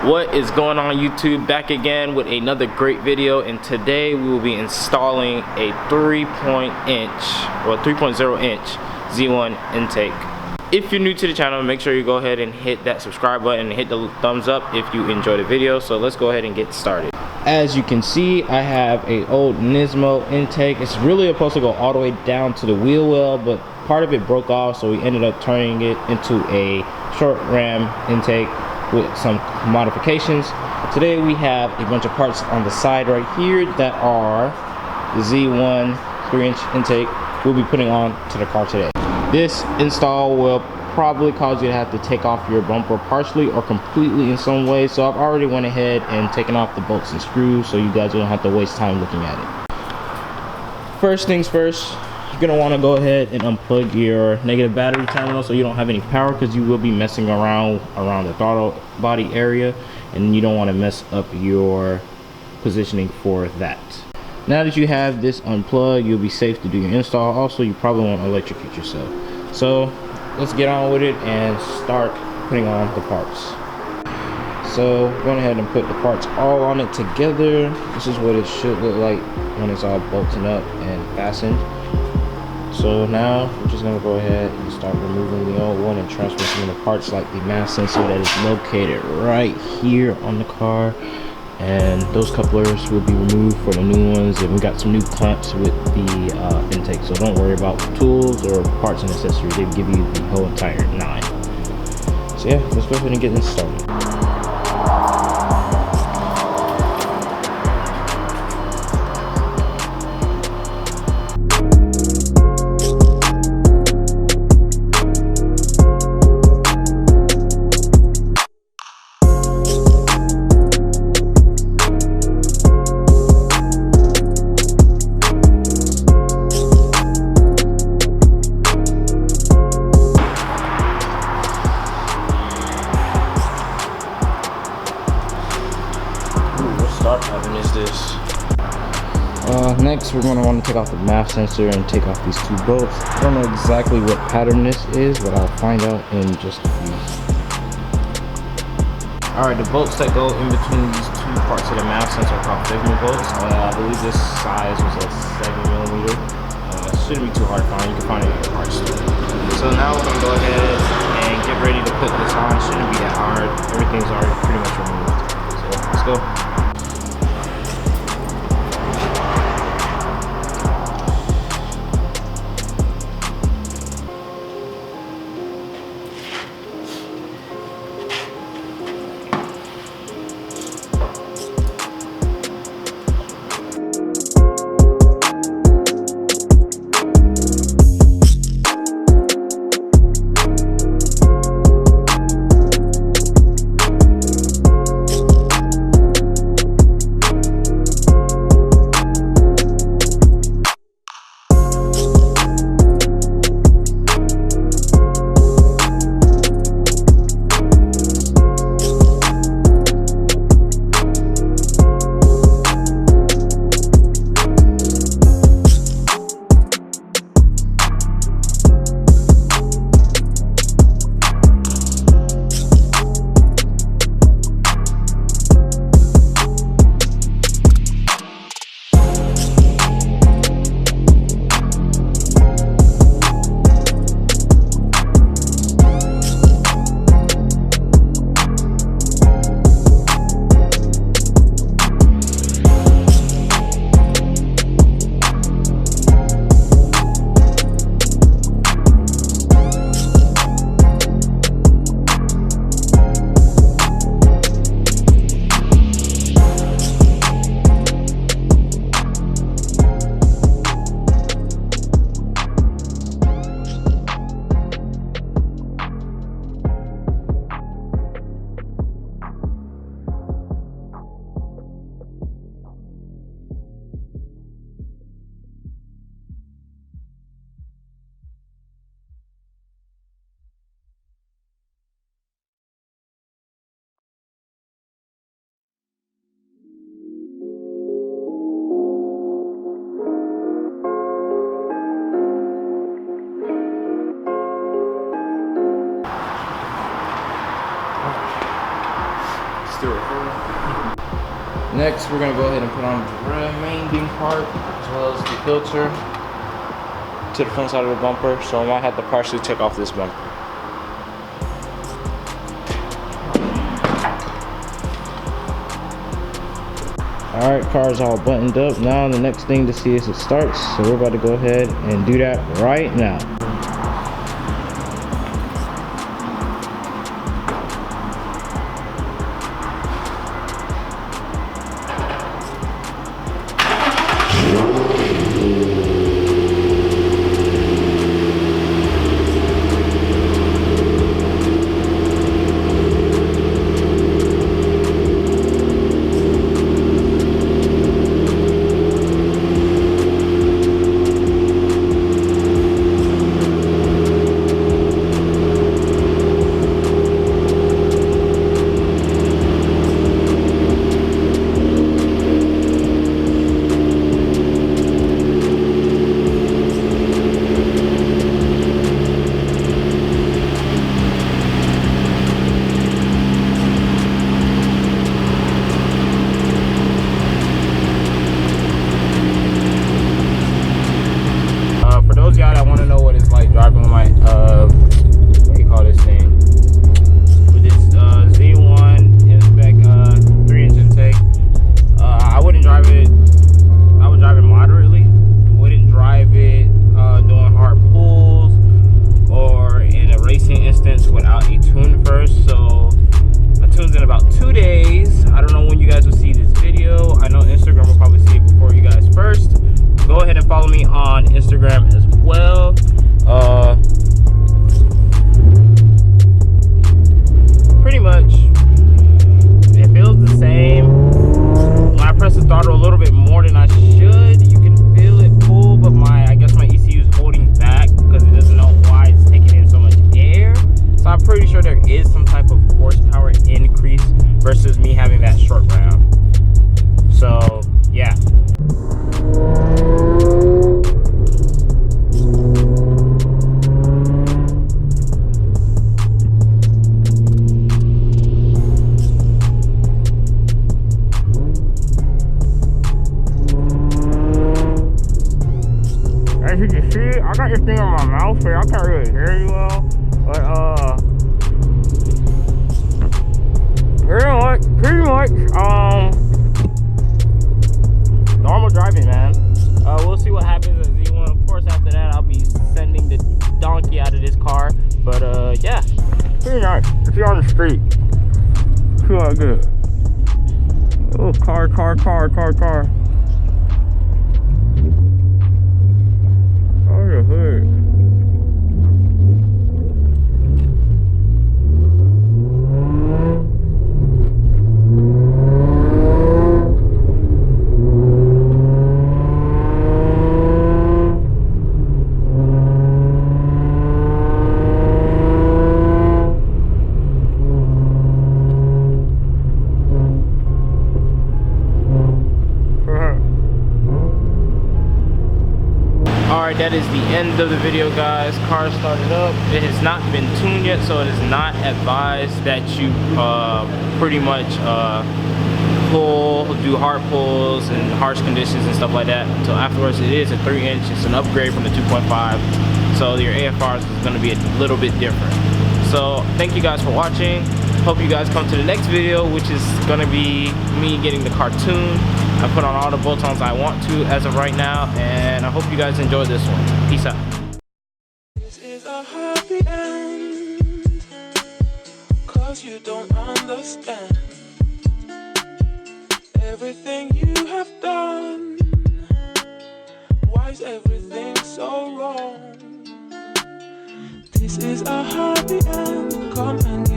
What is going on, YouTube? Back again with another great video, and today we will be installing a 3.0 inch Z1 intake. If you're new to the channel, make sure you go ahead and hit that subscribe button and hit the thumbs up if you enjoy the video. So let's go ahead and get started. As you can see, I have a old Nismo intake. It's really supposed to go all the way down to the wheel well, but part of it broke off, so we ended up turning it into a short ram intake with some modifications. Today we have a bunch of parts on the side right here that are the Z1 3-inch intake we'll be putting on to the car today. This install will probably cause you to have to take off your bumper partially or completely in some way, so I've already went ahead and taken off the bolts and screws so you guys don't have to waste time looking at it. First things first, you're going to want to go ahead and unplug your negative battery terminal so you don't have any power, because you will be messing around the throttle body area and you don't want to mess up your positioning for that. Now that you have this unplugged, you'll be safe to do your install. Also, you probably won't electrocute yourself. So let's get on with it and start putting on the parts. So go ahead and put the parts all on it together. This is what it should look like when it's all bolted up and fastened. So now we're just going to go ahead and start removing the old one and transfer some of the parts, like the mass sensor that is located right here on the car, and those couplers will be removed for the new ones, and we got some new clamps with the intake, so don't worry about tools or parts and accessories. They give you the whole entire 9. So yeah, let's go ahead and get this started. Next, we're going to want to take off the MAF sensor and take off these 2 bolts. I don't know exactly what pattern this is, but I'll find out in just a few. Alright, the bolts that go in between these 2 parts of the MAF sensor are called Figma bolts. I believe this size was a 7mm. Shouldn't be too hard to find. You can find it in your parts store. So now we're going to go ahead and get ready to put this on. Shouldn't be that hard. Everything's already pretty much removed. So let's go. still recording. Next, we're gonna go ahead and put on the remaining part as well as the filter to the front side of the bumper. So I might have to partially take off this bumper. Alright, car's all buttoned up. Now the next thing to see is it starts. So we're about to go ahead and do that right now. Y'all that want to know what it's like driving with my what do you call this thing, with this Z1 M-Spec 3-inch intake, I wouldn't drive it. I would drive it moderately. Wouldn't drive it doing hard pulls or in a racing instance without a tune first. So a tune's in about 2 days. I don't know when you guys will see this video. I know Instagram will probably see it before you guys first. Go ahead and follow me on Instagram as well. Pretty much, it feels the same. When I press the throttle a little bit more than I should, you can feel it pull, but I guess my ECU is holding back because it doesn't know why it's taking in so much air. So I'm pretty sure there is some type of horsepower increase versus me having that short round. So yeah. As you can see, I got this thing on my mouth here. I can't really hear you well, but pretty much normal driving, man. We'll see what happens at Z1. Of course, after that, I'll be sending the donkey out of this car. But yeah, pretty nice. If you're on the street, feel like good. Oh, car. Oh, the hood. Alright, that is the end of the video, guys. Car started up. It has not been tuned yet, so it is not advised that you pretty much do hard pulls and harsh conditions and stuff like that until afterwards. It is a 3-inch. It's an upgrade from the 2.5, so your AFRs is going to be a little bit different. So thank you guys for watching. Hope you guys come to the next video, which is going to be me getting the car tuned. I put on all the bolt-ons I want to as of right now, and I hope you guys enjoy this one. Peace out. This is a happy end, 'cause you don't understand everything you have done. Why is everything so wrong? This is a happy end. Come and